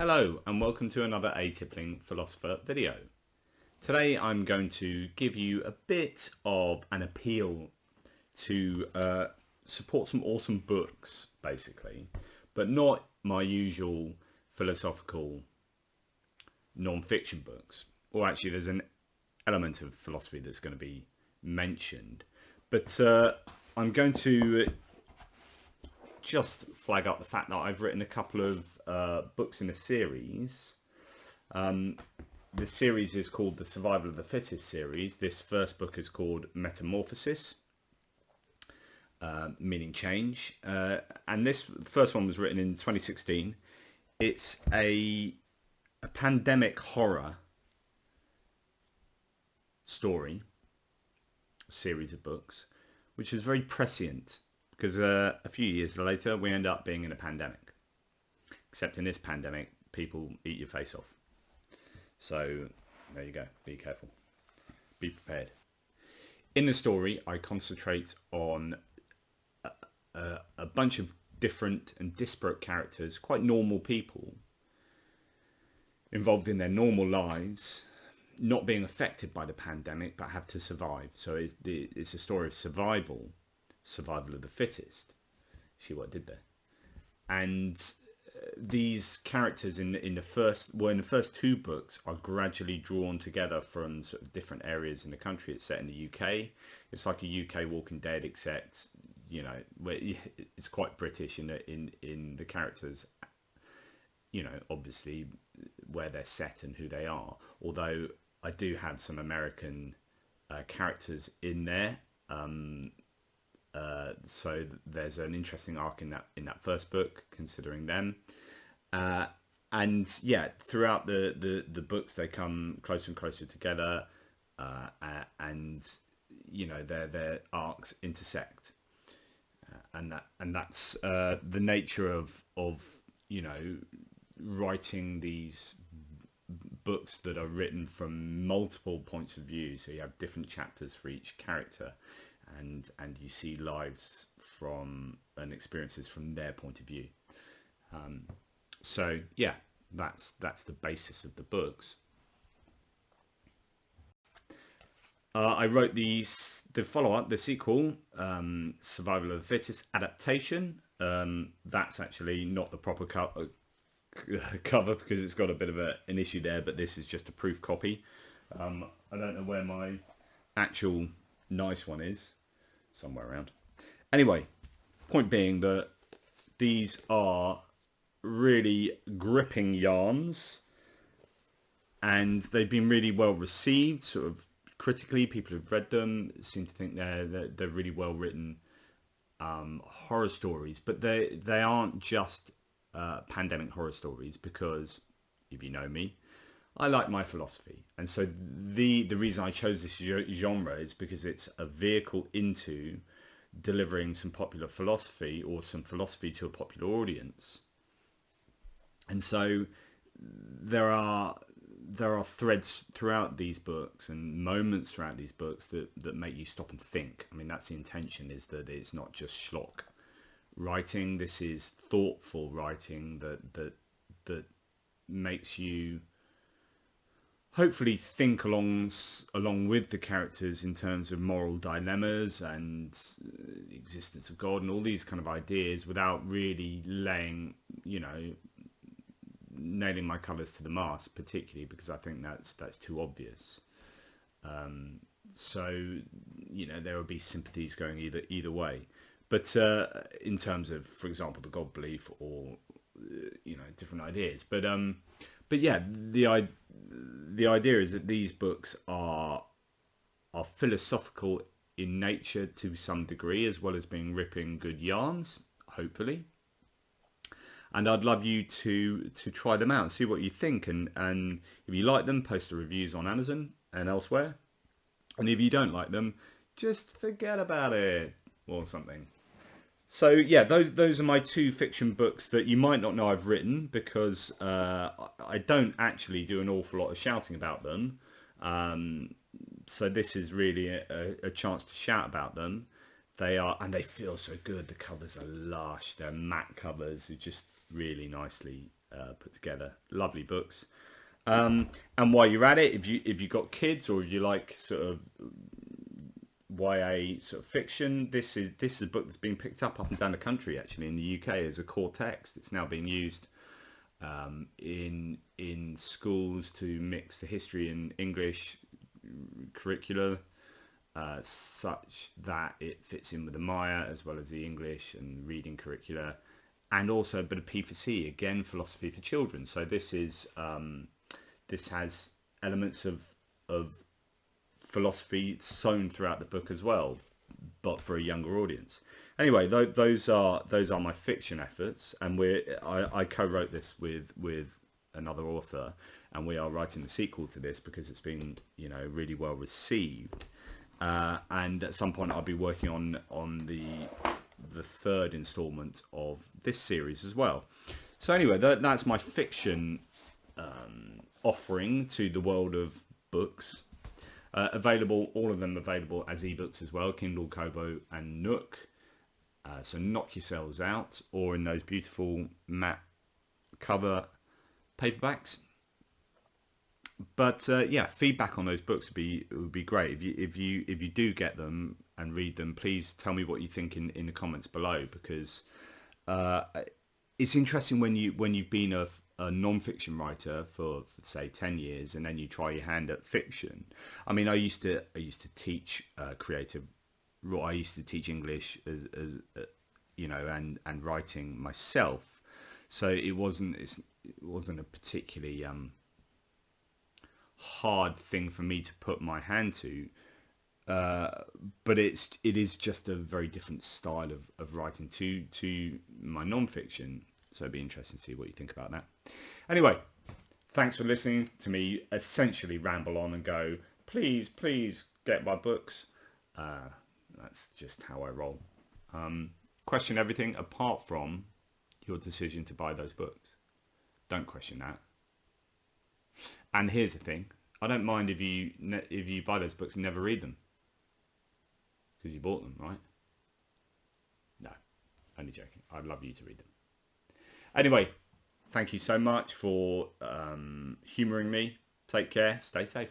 Hello and welcome to another Atypical Philosopher video. Today I'm going to give you a bit of an appeal to support some awesome books, basically, but not my usual philosophical non-fiction books. Or actually there's an element of philosophy that's going to be mentioned, but I'm going to just flag up the fact that I've written a couple of books in a series. The series is called the Survival of the Fittest series. This first book is called Metamorphosis, meaning change. And this first one was written in 2016. It's a pandemic horror story, series of books, which is very prescient. Because a few years later, we end up being in a pandemic. Except in this pandemic, people eat your face off. So, there you go. Be careful. Be prepared. In the story, I concentrate on a bunch of different and disparate characters, quite normal people, involved in their normal lives, not being affected by the pandemic, but have to survive. So it's a story of survival of the fittest. See what I did there? And these characters in the first two books are gradually drawn together from sort of different areas in the country. It's set in the UK. It's like a UK Walking Dead, except where it's quite British in the characters. Obviously where they're set and who they are. Although I do have some American characters in there. So there's an interesting arc in that first book, considering them, and yeah, throughout the books they come closer and closer together, and their arcs intersect, and that's the nature of writing these books that are written from multiple points of view. So you have different chapters for each character. And you see lives from and experiences from their point of view. So yeah, that's the basis of the books. I wrote the follow-up, the sequel, Survival of the Fittest adaptation. That's actually not the proper cover because it's got a bit of an issue there, but this is just a proof copy. I don't know where my actual nice one is. Somewhere around. Anyway, point being that these are really gripping yarns, and they've been really well received. Sort of critically, people who've read them seem to think they're really well written horror stories. But they aren't just pandemic horror stories, because if you know me, I like my philosophy, and so the reason I chose this genre is because it's a vehicle into delivering some popular philosophy, or some philosophy to a popular audience. And so there are threads throughout these books and moments throughout these books that make you stop and think. I mean, that's the intention, is that it's not just schlock writing. This is thoughtful writing that makes you hopefully think along with the characters in terms of moral dilemmas and the existence of God and all these kind of ideas, without really nailing my colours to the mast, particularly because I think that's too obvious. So there will be sympathies going either way, but in terms of, for example, the God belief, or different ideas, but yeah, the idea is that these books are philosophical in nature to some degree, as well as being ripping good yarns, hopefully. And I'd love you to try them out and see what you think. And if you like them, post the reviews on Amazon and elsewhere. And if you don't like them, just forget about it or something. So yeah, those are my two fiction books that you might not know I've written, because I don't actually do an awful lot of shouting about them. So this is really a chance to shout about them. And they feel so good. The covers are lush. They're matte covers. They're just really nicely put together. Lovely books. And while you're at it, if you've got kids or if you like sort of YA sort of fiction, this is a book that's been picked up and down the country actually in the UK as a core text. It's now being used in schools to mix the history and English curricula such that it fits in with the Maya as well as the English and reading curricula, and also a bit of P4C, again philosophy for children. So this has elements of philosophy sewn throughout the book as well, but for a younger audience. Anyway, those are my fiction efforts, and I co-wrote this with another author, and we are writing the sequel to this because it's been really well received. And at some point I'll be working on the third installment of this series as well. So anyway, that's my fiction offering to the world of books. Available, all of them available as ebooks as well, Kindle, Kobo and Nook. So knock yourselves out, or in those beautiful matte cover paperbacks. But yeah, feedback on those books would be great. If you do get them and read them, please tell me what you think in the comments below, because it's interesting when you've been a non-fiction writer for say 10 years and then you try your hand at fiction. I mean, I used to teach I used to teach English as and writing myself, so it wasn't a particularly hard thing for me to put my hand to, but it is just a very different style of writing to my non-fiction. So it'd be interesting to see what you think about that. Anyway, thanks for listening to me essentially ramble on and go, please get my books. That's just how I roll. Question everything apart from your decision to buy those books. Don't question that. And here's the thing: I don't mind if you buy those books and never read them, because you bought them, right? No, only joking. I'd love you to read them. Anyway, thank you so much for humouring me. Take care. Stay safe.